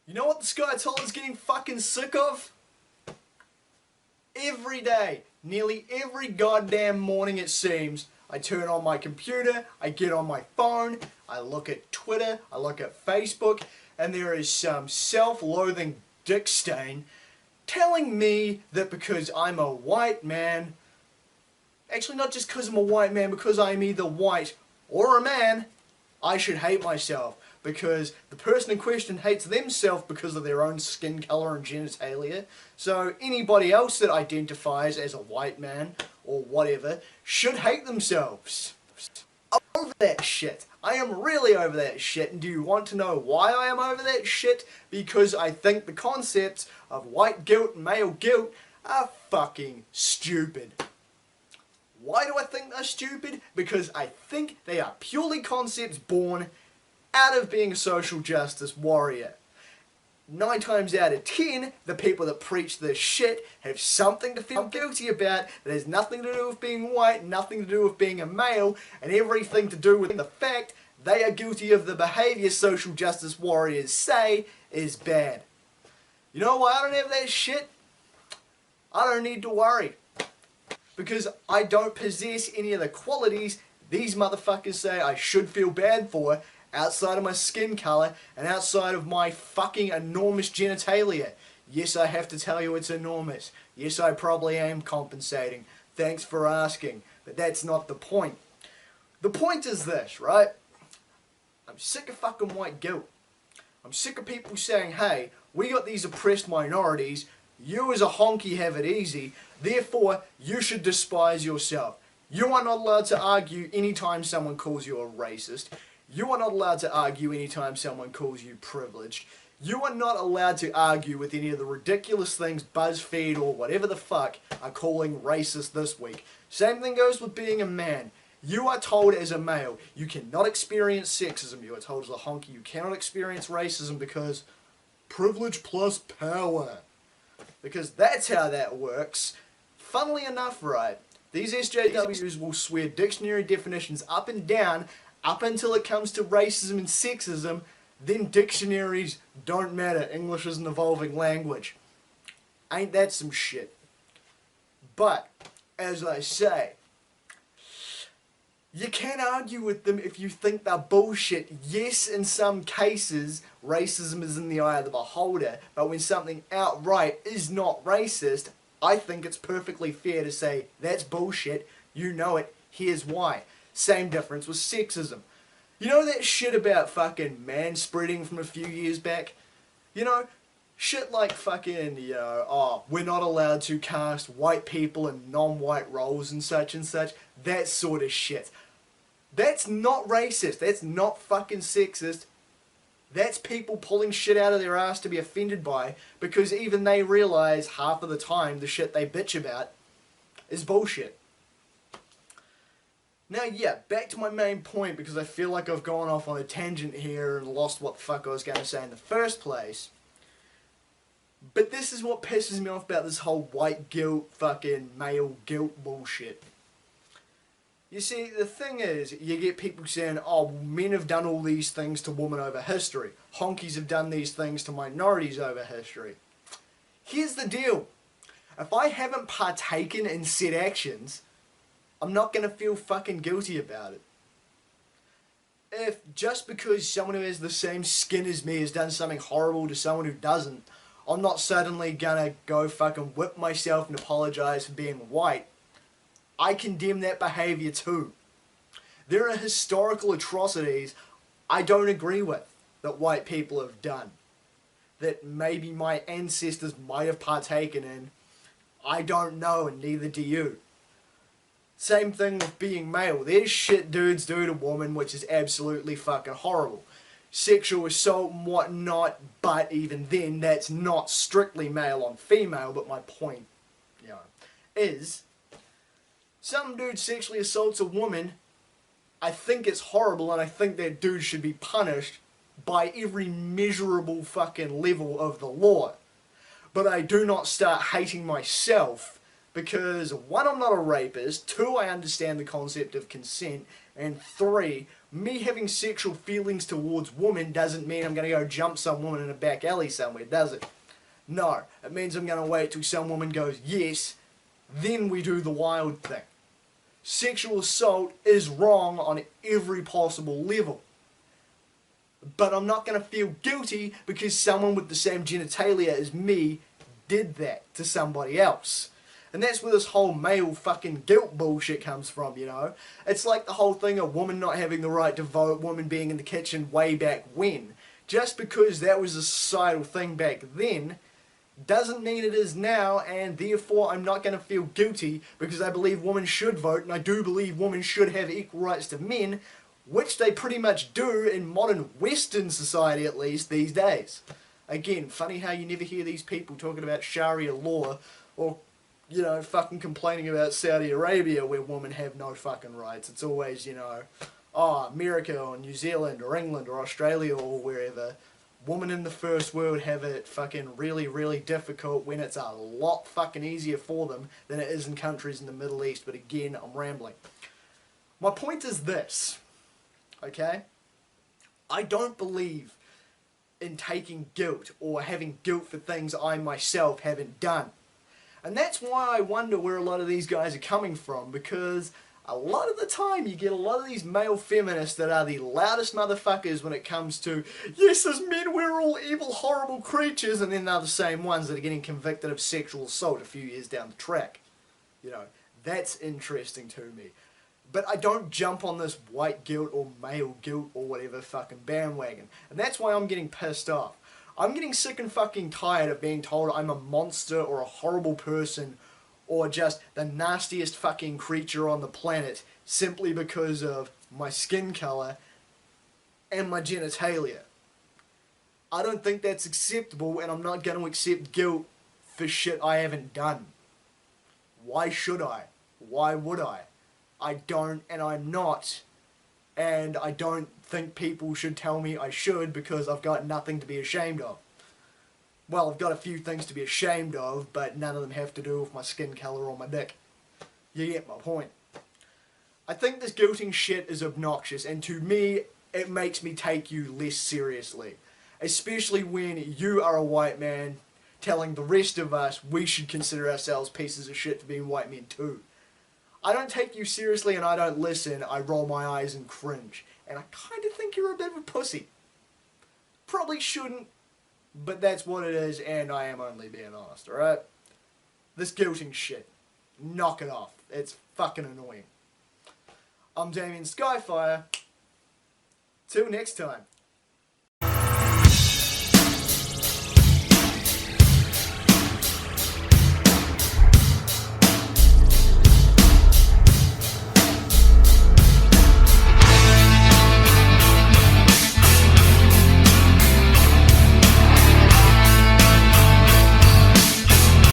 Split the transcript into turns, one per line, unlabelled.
You know what the Skyfire is getting fucking sick of? Every day, nearly every goddamn morning it seems, I turn on my computer, I get on my phone, I look at Twitter, I look at Facebook, and there is some self-loathing dick stain telling me that because I'm a white man, actually not just because I'm a white man, because I'm either white or a man, I should hate myself. Because the person in question hates themselves because of their own skin colour and genitalia. So anybody else that identifies as a white man or whatever should hate themselves. I'm over that shit. I am really over that shit. And do you want to know why I am over that shit? Because I think the concepts of white guilt and male guilt are fucking stupid. Why do I think they're stupid? Because I think they are purely concepts born out of being a social justice warrior. 9 times out of 10, the people that preach this shit have something to feel guilty about that has nothing to do with being white, nothing to do with being a male, and everything to do with the fact they are guilty of the behaviour social justice warriors say is bad. You know why I don't have that shit? I don't need to worry. Because I don't possess any of the qualities these motherfuckers say I should feel bad for, outside of my skin colour and outside of my fucking enormous genitalia. Yes, I have to tell you it's enormous. Yes, I probably am compensating. Thanks for asking. But that's not the point. The point is this, right? I'm sick of fucking white guilt. I'm sick of people saying, hey, we got these oppressed minorities, you as a honky have it easy, therefore you should despise yourself. You are not allowed to argue anytime someone calls you a racist. You are not allowed to argue anytime someone calls you privileged. You are not allowed to argue with any of the ridiculous things BuzzFeed or whatever the fuck are calling racist this week. Same thing goes with being a man. You are told as a male you cannot experience sexism. You are told as a honky you cannot experience racism because privilege plus power. Because that's how that works. Funnily enough, right, these SJWs will swear dictionary definitions up and down up until it comes to racism and sexism, then dictionaries don't matter. English is an evolving language. Ain't that some shit? But, as I say, you can't argue with them if you think they're bullshit. Yes, in some cases, racism is in the eye of the beholder, but when something outright is not racist, I think it's perfectly fair to say, that's bullshit, you know it, here's why. Same difference with sexism. You know that shit about fucking manspreading from a few years back? You know, shit like fucking, oh, we're not allowed to cast white people in non-white roles and such, that sort of shit. That's not racist, that's not fucking sexist. That's people pulling shit out of their ass to be offended by, because even they realise half of the time the shit they bitch about is bullshit. Now, yeah, back to my main point, because I feel like I've gone off on a tangent here and lost what the fuck I was going to say in the first place. But this is what pisses me off about this whole white guilt, fucking male guilt bullshit. You see, the thing is, you get people saying, oh, men have done all these things to women over history. Honkies have done these things to minorities over history. Here's the deal. If I haven't partaken in said actions, I'm not going to feel fucking guilty about it. If just because someone who has the same skin as me has done something horrible to someone who doesn't, I'm not suddenly going to go fucking whip myself and apologise for being white. I condemn that behaviour too. There are historical atrocities I don't agree with that white people have done, that maybe my ancestors might have partaken in. I don't know, and neither do you. Same thing with being male. There's shit dudes do to women which is absolutely fucking horrible. Sexual assault and whatnot, but even then, that's not strictly male on female, but my point, you know, is, some dude sexually assaults a woman, I think it's horrible, and I think that dude should be punished by every measurable fucking level of the law. But I do not start hating myself, because 1, I'm not a rapist, 2, I understand the concept of consent, and 3, Me having sexual feelings towards women doesn't mean I'm going to go jump some woman in a back alley somewhere, does it? No, it means I'm going to wait till some woman goes yes, then we do the wild thing. Sexual assault is wrong on every possible level. But I'm not going to feel guilty because someone with the same genitalia as me did that to somebody else. And that's where this whole male fucking guilt bullshit comes from, you know? It's like the whole thing of women not having the right to vote, women being in the kitchen way back when. Just because that was a societal thing back then doesn't mean it is now, and therefore I'm not going to feel guilty because I believe women should vote, and I do believe women should have equal rights to men, which they pretty much do in modern Western society, at least, these days. Again, funny how you never hear these people talking about Sharia law, or, you know, fucking complaining about Saudi Arabia where women have no fucking rights. It's always, you know, oh, America or New Zealand or England or Australia or wherever. Women in the first world have it fucking really, really difficult when it's a lot fucking easier for them than it is in countries in the Middle East. But again, I'm rambling. My point is this, okay? I don't believe in taking guilt or having guilt for things I myself haven't done. And that's why I wonder where a lot of these guys are coming from, because a lot of the time you get a lot of these male feminists that are the loudest motherfuckers when it comes to, yes, as men we're all evil, horrible creatures, and then they're the same ones that are getting convicted of sexual assault a few years down the track. You know, that's interesting to me. But I don't jump on this white guilt or male guilt or whatever fucking bandwagon. And that's why I'm getting pissed off. I'm getting sick and fucking tired of being told I'm a monster or a horrible person or just the nastiest fucking creature on the planet simply because of my skin colour and my genitalia. I don't think that's acceptable, and I'm not going to accept guilt for shit I haven't done. Why should I? Why would I? I don't, and I'm not, and I don't think people should tell me I should because I've got nothing to be ashamed of. Well, I've got a few things to be ashamed of, but none of them have to do with my skin colour or my dick. You get my point. I think this guilting shit is obnoxious, and to me, it makes me take you less seriously. Especially when you are a white man telling the rest of us we should consider ourselves pieces of shit for being white men too. I don't take you seriously and I don't listen, I roll my eyes and cringe. And I kind of think you're a bit of a pussy. Probably shouldn't, but that's what it is, and I am only being honest, alright? This guilting shit. Knock it off. It's fucking annoying. I'm Damian Skyfire. Till next time.